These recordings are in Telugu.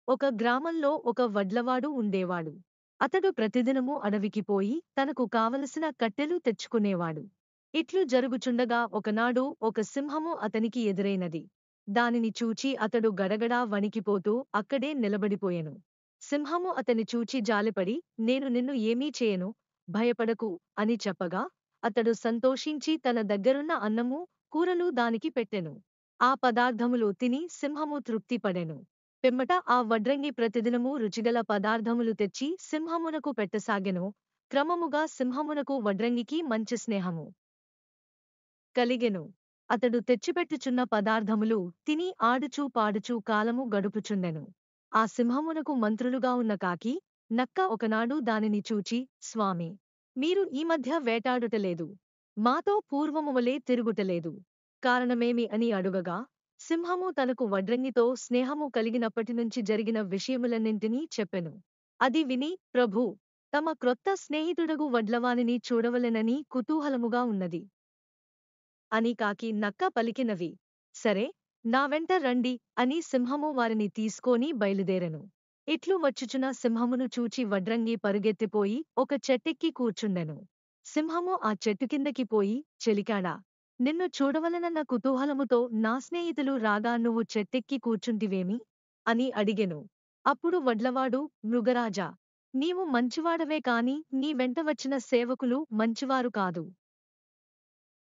ఒక గ్రామంలో ఒక వడ్లవాడు ఉండేవాడు. అతడు ప్రతిదినము అడవికి పోయి తనకు కావలసిన కట్టెలు తెచ్చుకునేవాడు. ఇట్లు జరుగుచుండగా ఒకనాడు ఒక సింహము అతనికి ఎదురైనది. దానిని చూచి అతడు గడగడా వణికిపోతూ అక్కడే నిలబడిపోయెను. సింహము అతని చూచి జాలిపడి, నేను నిన్ను ఏమీ చేయను, భయపడకు అని చెప్పగా, అతడు సంతోషించి తన దగ్గరున్న అన్నము, కూరలు దానికి పెట్టెను. ఆ పదార్థములు తిని సింహము తృప్తిపడెను. పిమ్మట ఆ వడ్రంగి ప్రతిదినము రుచిగల పదార్థములు తెచ్చి సింహమునకు పెట్టసాగెను. క్రమముగా సింహమునకు వడ్రంగికి మంచి స్నేహము కలిగెను. అతడు తెచ్చిపెట్టుచున్న పదార్థములు తిని ఆడుచూ పాడుచూ కాలము గడుపుచుండెను. ఆ సింహమునకు మంత్రులుగా ఉన్న కాకి, నక్క ఒకనాడు దానిని చూచి, స్వామీ, మీరు ఈ మధ్య వేటాడుటలేదు, మాతో పూర్వమువలే తిరుగుటలేదు, కారణమేమి అని అడుగగా, సింహము తనకు వడ్రంగితో స్నేహము కలిగినప్పటినుంచి జరిగిన విషయములన్నింటినీ చెప్పెను. అది విని, ప్రభూ, తమ క్రొత్త స్నేహితుడగు వడ్లవానిని చూడవలెనని కుతూహలముగా ఉన్నది అని కాకి నక్క పలికినవి. సరే, నా వెంట రండి అని సింహము వారిని తీసుకొని బయలుదేరెను. ఇట్లు వచ్చుచున్న సింహమును చూచి వడ్రంగి పరుగెత్తిపోయి ఒక చెట్టెక్కి కూర్చుండెను. సింహము ఆ చెట్టు కిందకి పోయి, చెలికాడా, నిన్ను చూడవలనన్న కుతూహలముతో నా స్నేహితులు రాగా నువ్వు చెట్టెక్కి కూర్చుంటివేమి అని అడిగెను. అప్పుడు వడ్లవాడు, మృగరాజా, నీవు మంచివాడవే కాని నీ వెంట వచ్చిన సేవకులు మంచివారు కాదు.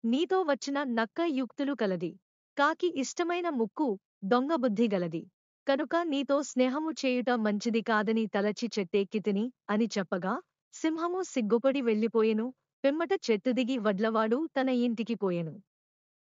నీతో వచ్చిన నక్క యుక్తులు కలది, కాకి ఇష్టమైన ముక్కు, దొంగబుద్ధి గలది. కనుక నీతో స్నేహము చేయుట మంచిది కాదని తలచి చెట్టెక్కితిని అని చెప్పగా, సింహము సిగ్గుపడి వెళ్ళిపోయెను. పిమ్మట చెట్టు దిగి వడ్లవాడు తన ఇంటికి పోయెను.